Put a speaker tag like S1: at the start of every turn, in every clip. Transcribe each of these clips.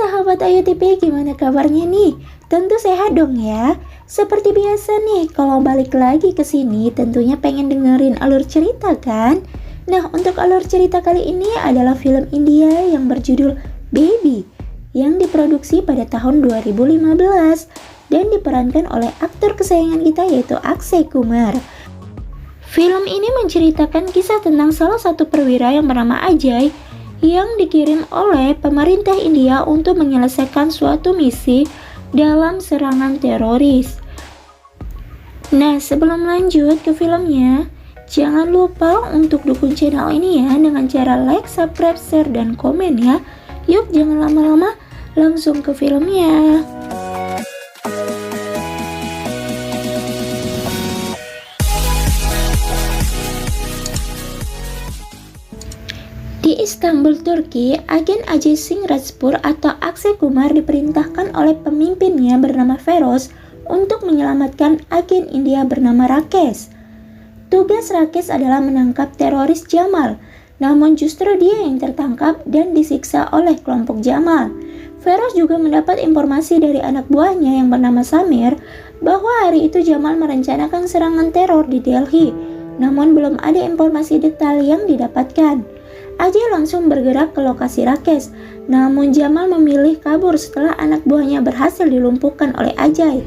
S1: sahabat Ayu TV, gimana kabarnya nih? Tentu sehat dong ya. Seperti biasa nih, kalau balik lagi ke sini tentunya pengen dengerin alur cerita kan? Nah, untuk alur cerita kali ini adalah film India yang berjudul Baby yang diproduksi pada tahun 2015 dan diperankan oleh aktor kesayangan kita yaitu Akshay Kumar. Film ini menceritakan kisah tentang salah satu perwira yang bernama Ajay yang dikirim oleh pemerintah India untuk menyelesaikan suatu misi dalam serangan teroris. Nah, sebelum lanjut ke filmnya, jangan lupa untuk dukung channel ini ya dengan cara like, subscribe, share, dan komen ya. Yuk, jangan lama-lama, langsung ke filmnya. Di Istanbul, Turki, agen Ajay Singh Rajpur atau Akshay Kumar diperintahkan oleh pemimpinnya bernama Feroz untuk menyelamatkan agen India bernama Rakesh. Tugas Rakesh adalah menangkap teroris Jamal, namun justru dia yang tertangkap dan disiksa oleh kelompok Jamal. Feroz juga mendapat informasi dari anak buahnya yang bernama Samir bahwa hari itu Jamal merencanakan serangan teror di Delhi, namun belum ada informasi detail yang didapatkan. Ajay langsung bergerak ke lokasi Rakesh, namun Jamal memilih kabur setelah anak buahnya berhasil dilumpuhkan oleh Ajay.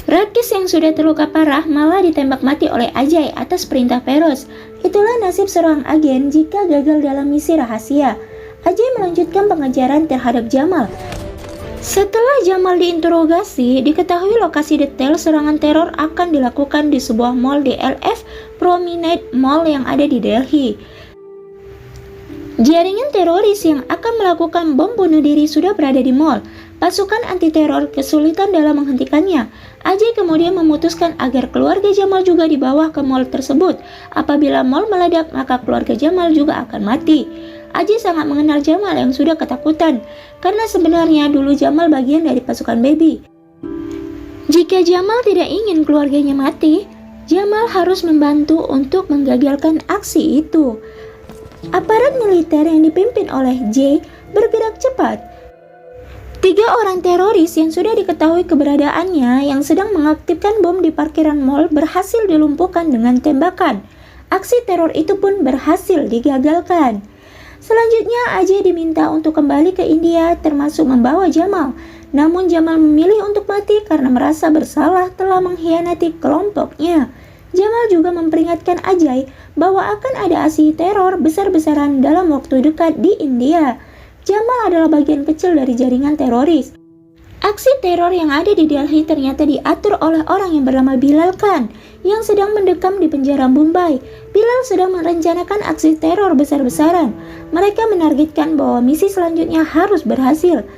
S1: Rakesh yang sudah terluka parah malah ditembak mati oleh Ajay atas perintah Feroz. Itulah nasib seorang agen jika gagal dalam misi rahasia. Ajay melanjutkan pengejaran terhadap Jamal. Setelah Jamal diinterogasi, diketahui lokasi detail serangan teror akan dilakukan di sebuah mall di LF Promenade Mall yang ada di Delhi. Jaringan teroris yang akan melakukan bom bunuh diri sudah berada di mall. Pasukan anti-teror kesulitan dalam menghentikannya. Ajay kemudian memutuskan agar keluarga Jamal juga dibawa ke mall tersebut. Apabila mall meledak, maka keluarga Jamal juga akan mati. Ajay sangat mengenal Jamal yang sudah ketakutan, karena sebenarnya dulu Jamal bagian dari pasukan Baby. Jika Jamal tidak ingin keluarganya mati, Jamal harus membantu untuk menggagalkan aksi itu. Aparat militer yang dipimpin oleh Jay bergerak cepat. 3 orang teroris yang sudah diketahui keberadaannya yang sedang mengaktifkan bom di parkiran mall berhasil dilumpuhkan dengan tembakan. Aksi teror itu pun berhasil digagalkan. Selanjutnya Ajay diminta untuk kembali ke India termasuk membawa Jamal. Namun Jamal memilih untuk mati karena merasa bersalah telah mengkhianati kelompoknya. Jamal juga memperingatkan Ajay bahwa akan ada aksi teror besar-besaran dalam waktu dekat di India. Jamal adalah bagian kecil dari jaringan teroris. Aksi teror yang ada di Delhi ternyata diatur oleh orang yang bernama Bilal Khan yang sedang mendekam di penjara Mumbai. Bilal sedang merencanakan aksi teror besar-besaran. Mereka menargetkan bahwa misi selanjutnya harus berhasil.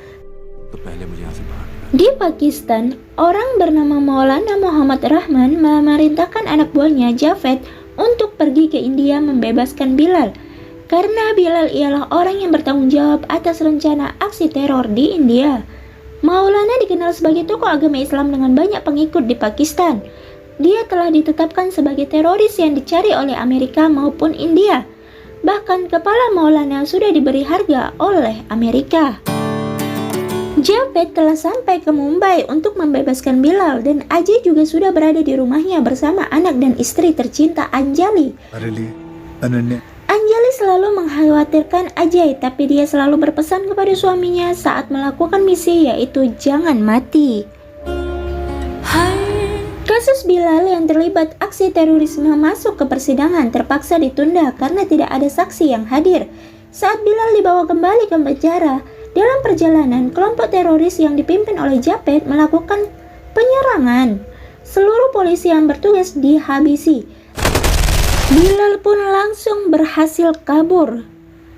S1: Di Pakistan, orang bernama Maulana Muhammad Rahman memerintahkan anak buahnya Javed untuk pergi ke India membebaskan Bilal. Karena Bilal ialah orang yang bertanggung jawab atas rencana aksi teror di India. Maulana dikenal sebagai tokoh agama Islam dengan banyak pengikut di Pakistan. Dia telah ditetapkan sebagai teroris yang dicari oleh Amerika maupun India. Bahkan kepala Maulana sudah diberi harga oleh Amerika. Javed telah sampai ke Mumbai untuk membebaskan Bilal dan Ajay juga sudah berada di rumahnya bersama anak dan istri tercinta Anjali. Anjali selalu mengkhawatirkan Ajay, tapi dia selalu berpesan kepada suaminya saat melakukan misi yaitu jangan mati. Kasus Bilal yang terlibat aksi terorisme masuk ke persidangan terpaksa ditunda karena tidak ada saksi yang hadir. Saat Bilal dibawa kembali ke penjara, dalam perjalanan, kelompok teroris yang dipimpin oleh Javed melakukan penyerangan. Seluruh polisi yang bertugas dihabisi. Bilal pun langsung berhasil kabur.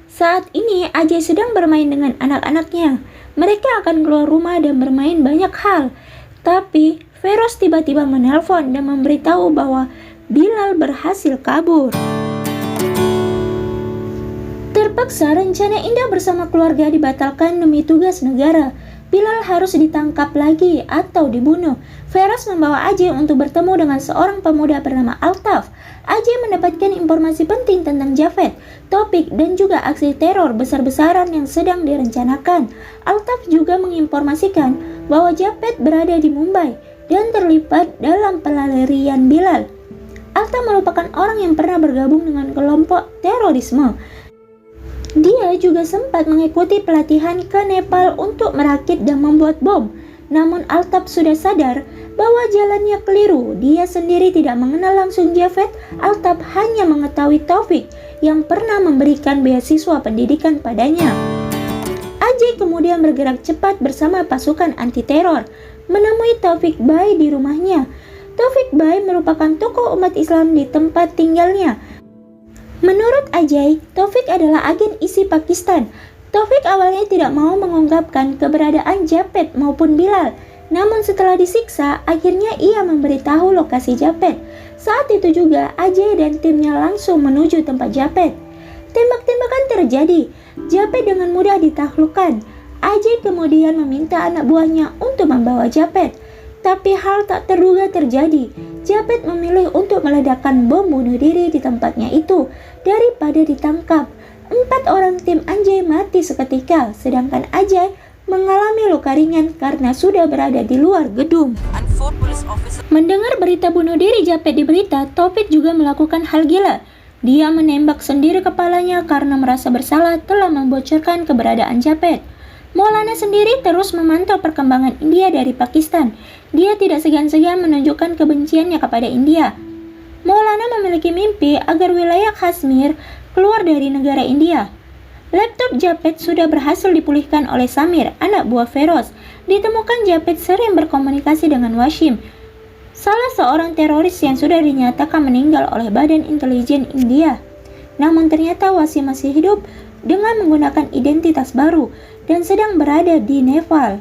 S1: Saat ini Ajay sedang bermain dengan anak-anaknya. Mereka akan keluar rumah dan bermain banyak hal. Tapi Feroz tiba-tiba menelpon dan memberitahu bahwa Bilal berhasil kabur. Terpaksa rencana indah bersama keluarga dibatalkan demi tugas negara. Bilal harus ditangkap lagi atau dibunuh. Feroz membawa Ajay untuk bertemu dengan seorang pemuda bernama Altaf. Ajay mendapatkan informasi penting tentang Javed, Taufik, dan juga aksi teror besar-besaran yang sedang direncanakan. Altaf juga menginformasikan bahwa Javed berada di Mumbai dan terlibat dalam pelarian Bilal. Altaf merupakan orang yang pernah bergabung dengan kelompok terorisme. Dia juga sempat mengikuti pelatihan ke Nepal untuk merakit dan membuat bom. Namun Altaf sudah sadar bahwa jalannya keliru. Dia sendiri tidak mengenal langsung Javed. Altaf hanya mengetahui Taufik yang pernah memberikan beasiswa pendidikan padanya. Ajay kemudian bergerak cepat bersama pasukan anti teror, menemui Taufik Bhai di rumahnya. Taufik Bhai merupakan tokoh umat Islam di tempat tinggalnya. Menurut Ajay, Taufik adalah agen ISI Pakistan. Taufik awalnya tidak mau mengungkapkan keberadaan Javed maupun Bilal. Namun setelah disiksa, akhirnya ia memberitahu lokasi Javed. Saat itu juga, Ajay dan timnya langsung menuju tempat Javed. Tembak-tembakan terjadi. Javed dengan mudah ditaklukkan. Ajay kemudian meminta anak buahnya untuk membawa Javed. Tapi hal tak terduga terjadi. Javed memilih untuk meledakkan bom bunuh diri di tempatnya itu daripada ditangkap. 4 orang tim Ajay mati seketika, sedangkan Ajay mengalami luka ringan karena sudah berada di luar gedung. Mendengar berita bunuh diri Javed di berita, Taufik juga melakukan hal gila. Dia menembak sendiri kepalanya karena merasa bersalah telah membocorkan keberadaan Javed. Maulana sendiri terus memantau perkembangan India dari Pakistan. Dia tidak segan-segan menunjukkan kebenciannya kepada India. Maulana memiliki mimpi agar wilayah Kashmir keluar dari negara India. Laptop Javed sudah berhasil dipulihkan oleh Samir, anak buah Feroz. Ditemukan Javed sering berkomunikasi dengan Wasim, salah seorang teroris yang sudah dinyatakan meninggal oleh Badan Intelijen India. Namun ternyata Wasim masih hidup dengan menggunakan identitas baru dan sedang berada di Nepal.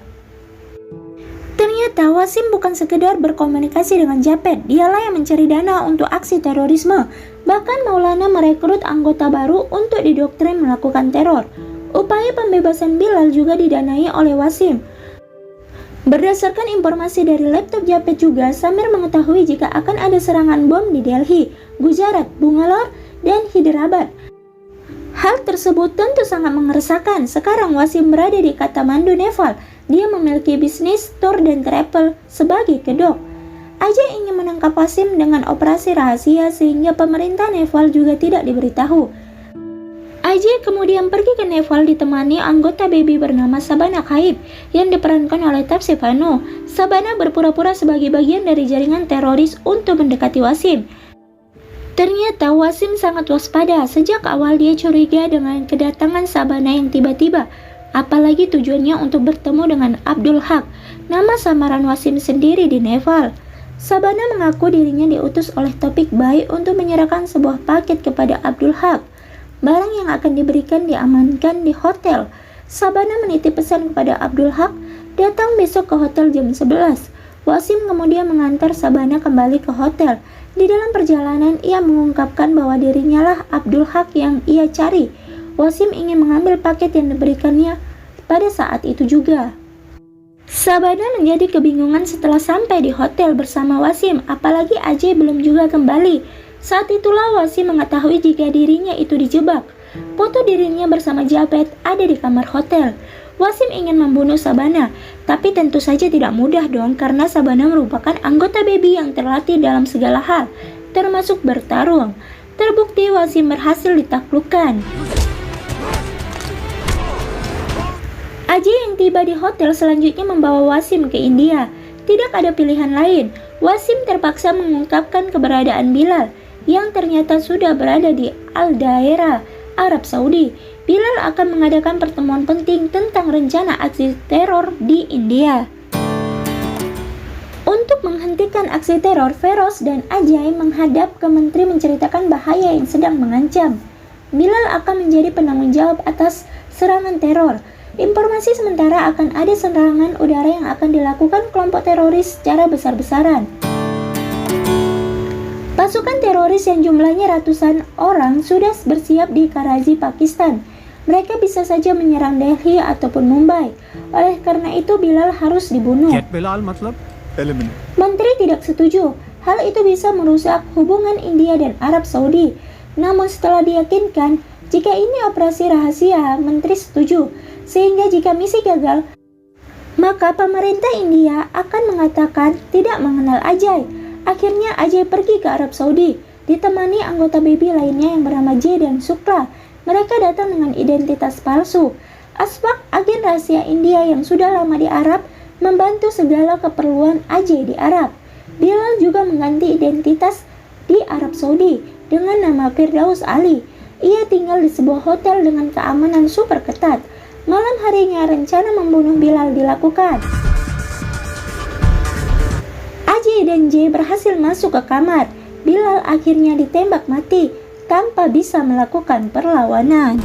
S1: Ternyata Wasim bukan sekedar berkomunikasi dengan Javed, dialah yang mencari dana untuk aksi terorisme. Bahkan Maulana merekrut anggota baru untuk didoktrin melakukan teror. Upaya pembebasan Bilal juga didanai oleh Wasim. Berdasarkan informasi dari laptop Javed juga, Samir mengetahui jika akan ada serangan bom di Delhi, Gujarat, Bangalore, dan Hyderabad. Hal tersebut tentu sangat mengeresahkan. Sekarang Wasim berada di Kathmandu, Nepal. Dia memiliki bisnis tour dan travel sebagai kedok. Ajay ingin menangkap Wasim dengan operasi rahasia sehingga pemerintah Nepal juga tidak diberitahu. Ajay kemudian pergi ke Nepal ditemani anggota baby bernama Sabana Khaib yang diperankan oleh Taapsee Pannu. Sabana berpura-pura sebagai bagian dari jaringan teroris untuk mendekati Wasim. Ternyata Wasim sangat waspada. Sejak awal dia curiga dengan kedatangan Sabana yang tiba-tiba. Apalagi tujuannya untuk bertemu dengan Abdul Haq, nama samaran Wasim sendiri di Nepal. Sabana mengaku dirinya diutus oleh Taufik Bhai untuk menyerahkan sebuah paket kepada Abdul Haq. Barang yang akan diberikan diamankan di hotel. Sabana menitip pesan kepada Abdul Haq, datang besok ke hotel jam 11. Wasim kemudian mengantar Sabana kembali ke hotel. Di dalam perjalanan, ia mengungkapkan bahwa dirinya lah Abdul Haq yang ia cari. Wasim ingin mengambil paket yang diberikannya pada saat itu juga. Sabana menjadi kebingungan setelah sampai di hotel bersama Wasim, apalagi Ajay belum juga kembali. Saat itulah Wasim mengetahui jika dirinya itu dijebak. Foto dirinya bersama Javed ada di kamar hotel. Wasim ingin membunuh Sabana, tapi tentu saja tidak mudah dong karena Sabana merupakan anggota baby yang terlatih dalam segala hal, termasuk bertarung. Terbukti Wasim berhasil ditaklukkan. Ajay yang tiba di hotel selanjutnya membawa Wasim ke India. Tidak ada pilihan lain. Wasim terpaksa mengungkapkan keberadaan Bilal yang ternyata sudah berada di Al-Daera, Arab Saudi. Bilal akan mengadakan pertemuan penting tentang rencana aksi teror di India. Untuk menghentikan aksi teror, Feroz dan Ajay menghadap ke menteri menceritakan bahaya yang sedang mengancam. Bilal akan menjadi penanggung jawab atas serangan teror. Informasi sementara akan ada serangan udara yang akan dilakukan kelompok teroris secara besar-besaran. Pasukan teroris yang jumlahnya ratusan orang sudah bersiap di Karachi, Pakistan. Mereka bisa saja menyerang Delhi ataupun Mumbai. Oleh karena itu Bilal harus dibunuh.
S2: Get Bilal matlab eliminate.
S1: Menteri tidak setuju. Hal itu bisa merusak hubungan India dan Arab Saudi. Namun setelah diyakinkan jika ini operasi rahasia, Menteri setuju. Sehingga jika misi gagal, maka pemerintah India akan mengatakan tidak mengenal Ajay. Akhirnya Ajay pergi ke Arab Saudi, ditemani anggota baby lainnya yang bernama Jay dan Shukla. Mereka datang dengan identitas palsu. Aspak, agen rahasia India yang sudah lama di Arab, membantu segala keperluan Ajay di Arab. Bilal juga mengganti identitas di Arab Saudi dengan nama Firdaus Ali. Ia tinggal di sebuah hotel dengan keamanan super ketat. Malam harinya rencana membunuh Bilal dilakukan. Ajay dan Jay berhasil masuk ke kamar. Bilal akhirnya ditembak mati tanpa bisa melakukan perlawanan.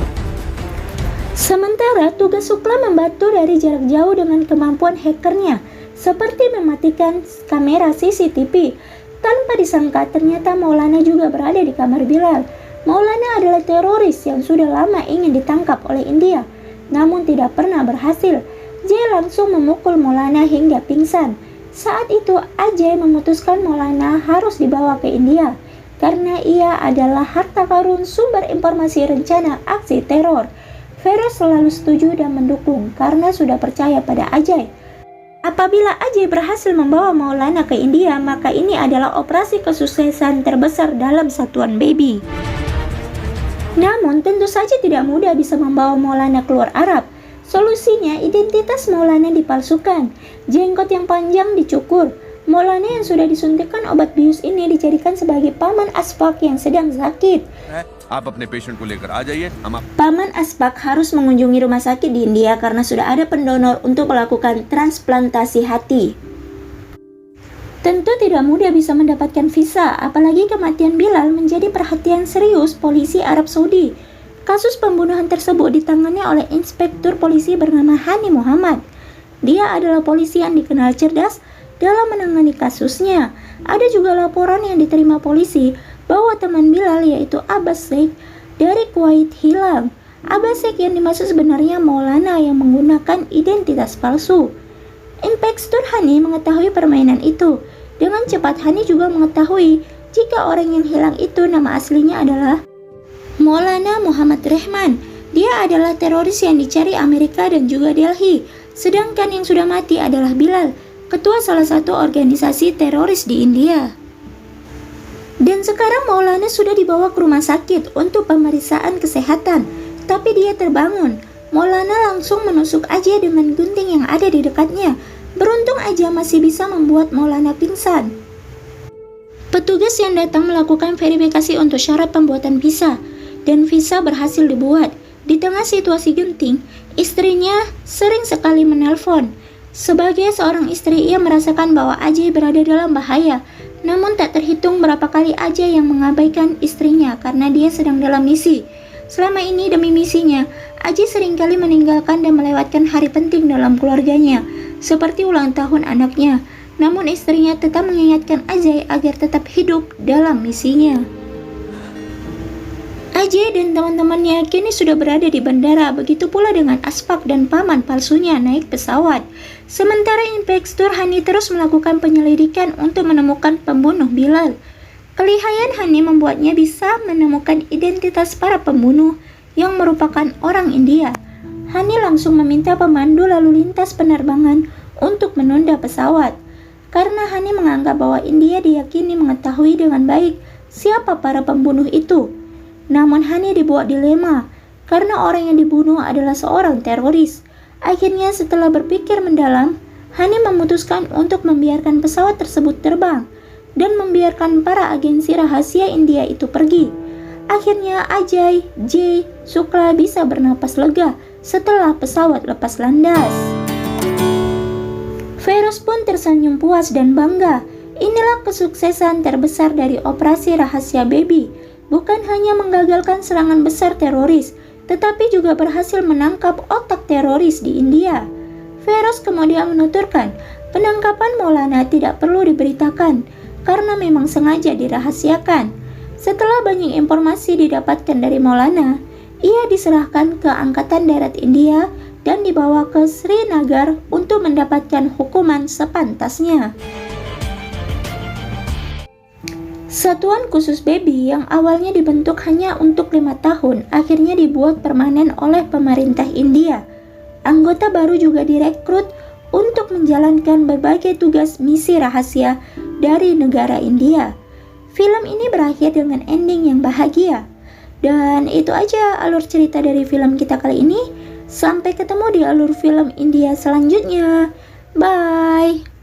S1: Sementara tugas Shukla membantu dari jarak jauh dengan kemampuan hackernya, seperti mematikan kamera CCTV. Tanpa disangka ternyata Maulana juga berada di kamar Bilal. Maulana adalah teroris yang sudah lama ingin ditangkap oleh India, namun tidak pernah berhasil. Jay langsung memukul Maulana hingga pingsan. Saat itu Ajay memutuskan Maulana harus dibawa ke India karena ia adalah harta karun sumber informasi rencana aksi teror. Feroz selalu setuju dan mendukung karena sudah percaya pada Ajay. Apabila Ajay berhasil membawa Maulana ke India, maka ini adalah operasi kesuksesan terbesar dalam satuan baby. Namun tentu saja tidak mudah bisa membawa Maulana keluar Arab. Solusinya identitas Maulana dipalsukan, jenggot yang panjang dicukur. Maulana yang sudah disuntikkan obat bius ini dijadikan sebagai paman Aspak yang sedang sakit. Paman Aspak harus mengunjungi rumah sakit di India karena sudah ada pendonor untuk melakukan transplantasi hati. Tentu tidak mudah bisa mendapatkan visa, apalagi kematian Bilal menjadi perhatian serius polisi Arab Saudi. Kasus pembunuhan tersebut ditangani oleh inspektur polisi bernama Hani Muhammad. Dia adalah polisi yang dikenal cerdas dalam menangani kasusnya. Ada juga laporan yang diterima polisi bahwa teman Bilal yaitu Abbas Sheikh dari Kuwait hilang. Abbas Sheikh yang dimaksud sebenarnya Maulana yang menggunakan identitas palsu. Inspektur Hani mengetahui permainan itu. Dengan cepat Hani juga mengetahui jika orang yang hilang itu nama aslinya adalah Maulana Muhammad Rehman. Dia adalah teroris yang dicari Amerika dan juga Delhi. Sedangkan yang sudah mati adalah Bilal, ketua salah satu organisasi teroris di India. Dan sekarang Maulana sudah dibawa ke rumah sakit untuk pemeriksaan kesehatan, tapi dia terbangun. Maulana langsung menusuk Ajay dengan gunting yang ada di dekatnya. Beruntung aja masih bisa membuat Maulana pingsan. Petugas yang datang melakukan verifikasi untuk syarat pembuatan visa, dan visa berhasil dibuat. Di tengah situasi genting, istrinya sering sekali menelpon. Sebagai seorang istri, ia merasakan bahwa Ajay berada dalam bahaya. Namun tak terhitung berapa kali Ajay yang mengabaikan istrinya karena dia sedang dalam misi. Selama ini demi misinya, Ajay seringkali meninggalkan dan melewatkan hari penting dalam keluarganya, seperti ulang tahun anaknya. Namun istrinya tetap mengingatkan Ajay agar tetap hidup dalam misinya. Ajay dan teman-temannya kini sudah berada di bandara, begitu pula dengan Aspak dan paman palsunya naik pesawat. Sementara inspektur Hani terus melakukan penyelidikan untuk menemukan pembunuh Bilal. Kelihayan Hani membuatnya bisa menemukan identitas para pembunuh yang merupakan orang India. Hani langsung meminta pemandu lalu lintas penerbangan untuk menunda pesawat. Karena Hani menganggap bahwa India diyakini mengetahui dengan baik siapa para pembunuh itu. Namun Hani dibuat dilema karena orang yang dibunuh adalah seorang teroris. Akhirnya setelah berpikir mendalam, Hani memutuskan untuk membiarkan pesawat tersebut terbang dan membiarkan para agensi rahasia India itu pergi. Akhirnya Ajay, Jay, Shukla bisa bernapas lega setelah pesawat lepas landas. Feroz pun tersenyum puas dan bangga. Inilah kesuksesan terbesar dari operasi rahasia baby. Bukan hanya menggagalkan serangan besar teroris, tetapi juga berhasil menangkap otak teroris di India. Feroz kemudian menuturkan, penangkapan Maulana tidak perlu diberitakan karena memang sengaja dirahasiakan. Setelah banyak informasi didapatkan dari Maulana, Ia diserahkan ke Angkatan Darat India dan dibawa ke Srinagar untuk mendapatkan hukuman sepantasnya. Satuan Khusus Baby yang awalnya dibentuk hanya untuk 5 tahun akhirnya dibuat permanen oleh pemerintah India. Anggota baru juga direkrut untuk menjalankan berbagai tugas misi rahasia dari negara India. Film ini berakhir dengan ending yang bahagia. Dan itu aja alur cerita dari film kita kali ini. Sampai ketemu di alur film India selanjutnya. Bye!